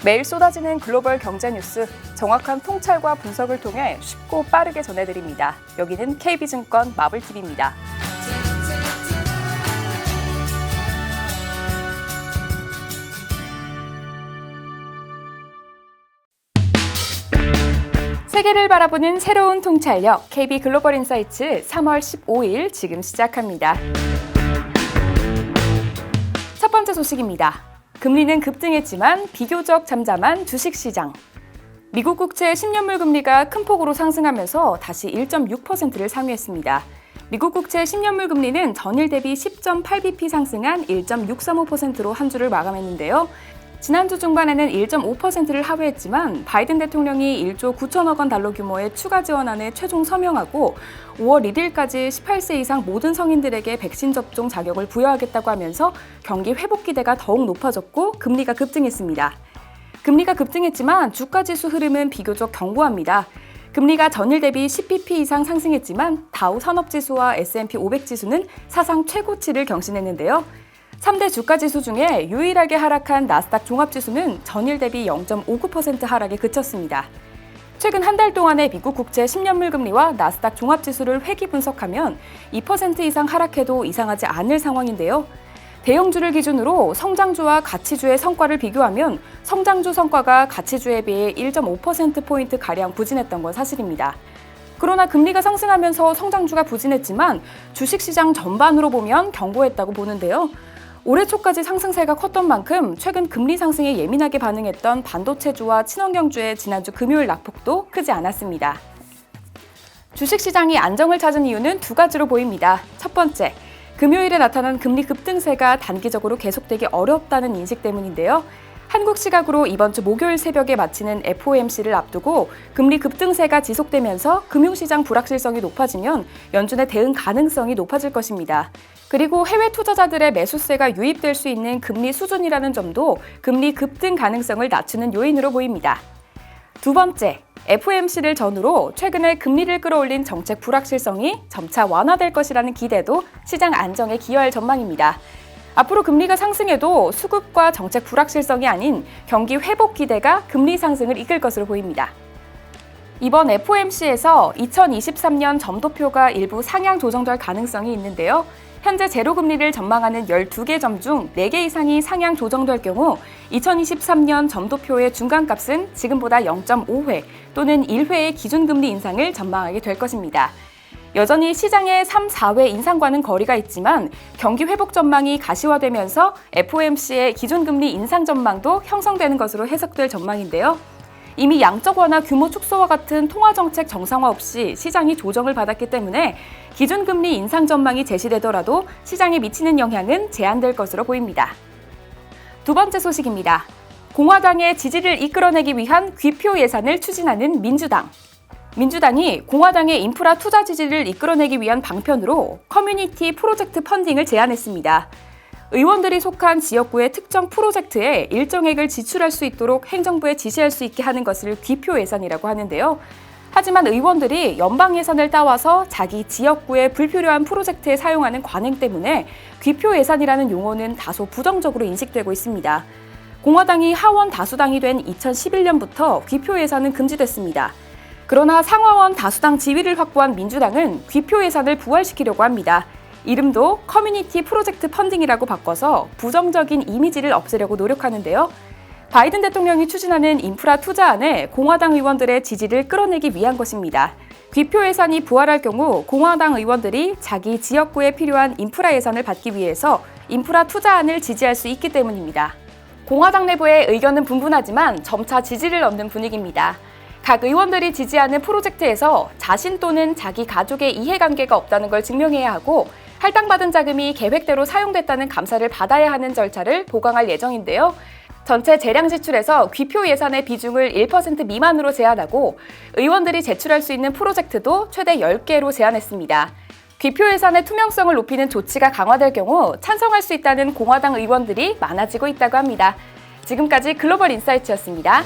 매일 쏟아지는 글로벌 경제 뉴스, 정확한 통찰과 분석을 통해 쉽고 빠르게 전해드립니다. 여기는 KB증권 마블TV입니다. 세계를 바라보는 새로운 통찰력, KB 글로벌 인사이츠 3월 15일 지금 시작합니다. 첫 번째 소식입니다. 금리는 급등했지만 비교적 잠잠한 주식시장. 미국 국채 10년물 금리가 큰 폭으로 상승하면서 다시 1.6%를 상회했습니다. 미국 국채 10년물 금리는 전일 대비 10.8bp 상승한 1.635%로 한 주를 마감했는데요. 지난주 중반에는 1.5%를 하회했지만 바이든 대통령이 1조 9천억 원 달러 규모의 추가 지원안에 최종 서명하고 5월 1일까지 18세 이상 모든 성인들에게 백신 접종 자격을 부여하겠다고 하면서 경기 회복 기대가 더욱 높아졌고 금리가 급등했습니다. 금리가 급등했지만 주가지수 흐름은 비교적 견고합니다. 금리가 전일 대비 10bp 이상 상승했지만 다우 산업지수와 S&P 500지수는 사상 최고치를 경신했는데요. 3대 주가지수 중에 유일하게 하락한 나스닥 종합지수는 전일 대비 0.59% 하락에 그쳤습니다. 최근 한 달 동안의 미국 국채 10년물 금리와 나스닥 종합지수를 회귀 분석하면 2% 이상 하락해도 이상하지 않을 상황인데요. 대형주를 기준으로 성장주와 가치주의 성과를 비교하면 성장주 성과가 가치주에 비해 1.5%포인트가량 부진했던 건 사실입니다. 그러나 금리가 상승하면서 성장주가 부진했지만 주식시장 전반으로 보면 견고했다고 보는데요. 올해 초까지 상승세가 컸던 만큼 최근 금리 상승에 예민하게 반응했던 반도체주와 친환경주의 지난주 금요일 낙폭도 크지 않았습니다. 주식시장이 안정을 찾은 이유는 두 가지로 보입니다. 첫 번째, 금요일에 나타난 금리 급등세가 단기적으로 계속되기 어렵다는 인식 때문인데요. 한국 시각으로 이번 주 목요일 새벽에 마치는 FOMC를 앞두고 금리 급등세가 지속되면서 금융시장 불확실성이 높아지면 연준의 대응 가능성이 높아질 것입니다. 그리고 해외 투자자들의 매수세가 유입될 수 있는 금리 수준이라는 점도 금리 급등 가능성을 낮추는 요인으로 보입니다. 두 번째, FOMC를 전후로 최근에 금리를 끌어올린 정책 불확실성이 점차 완화될 것이라는 기대도 시장 안정에 기여할 전망입니다. 앞으로 금리가 상승해도 수급과 정책 불확실성이 아닌 경기 회복 기대가 금리 상승을 이끌 것으로 보입니다. 이번 FOMC에서 2023년 점도표가 일부 상향 조정될 가능성이 있는데요. 현재 제로금리를 전망하는 12개 점 중 4개 이상이 상향 조정될 경우 2023년 점도표의 중간값은 지금보다 0.5회 또는 1회의 기준금리 인상을 전망하게 될 것입니다. 여전히 시장의 3, 4회 인상과는 거리가 있지만 경기 회복 전망이 가시화되면서 FOMC의 기준금리 인상 전망도 형성되는 것으로 해석될 전망인데요. 이미 양적 완화 규모 축소와 같은 통화정책 정상화 없이 시장이 조정을 받았기 때문에 기준금리 인상 전망이 제시되더라도 시장에 미치는 영향은 제한될 것으로 보입니다. 두 번째 소식입니다. 공화당의 지지를 이끌어내기 위한 귀표 예산을 추진하는 민주당. 민주당이 공화당의 인프라 투자 지지를 이끌어내기 위한 방편으로 커뮤니티 프로젝트 펀딩을 제안했습니다. 의원들이 속한 지역구의 특정 프로젝트에 일정액을 지출할 수 있도록 행정부에 지시할 수 있게 하는 것을 귀표 예산이라고 하는데요. 하지만 의원들이 연방 예산을 따와서 자기 지역구에 불필요한 프로젝트에 사용하는 관행 때문에 귀표 예산이라는 용어는 다소 부정적으로 인식되고 있습니다. 공화당이 하원 다수당이 된 2011년부터 귀표 예산은 금지됐습니다. 그러나 상하원 다수당 지위를 확보한 민주당은 귀표 예산을 부활시키려고 합니다. 이름도 커뮤니티 프로젝트 펀딩이라고 바꿔서 부정적인 이미지를 없애려고 노력하는데요. 바이든 대통령이 추진하는 인프라 투자안에 공화당 의원들의 지지를 끌어내기 위한 것입니다. 귀표 예산이 부활할 경우 공화당 의원들이 자기 지역구에 필요한 인프라 예산을 받기 위해서 인프라 투자안을 지지할 수 있기 때문입니다. 공화당 내부의 의견은 분분하지만 점차 지지를 얻는 분위기입니다. 각 의원들이 지지하는 프로젝트에서 자신 또는 자기 가족의 이해관계가 없다는 걸 증명해야 하고 할당받은 자금이 계획대로 사용됐다는 감사를 받아야 하는 절차를 보강할 예정인데요. 전체 재량 지출에서 귀표 예산의 비중을 1% 미만으로 제한하고 의원들이 제출할 수 있는 프로젝트도 최대 10개로 제한했습니다. 귀표 예산의 투명성을 높이는 조치가 강화될 경우 찬성할 수 있다는 공화당 의원들이 많아지고 있다고 합니다. 지금까지 글로벌 인사이트였습니다.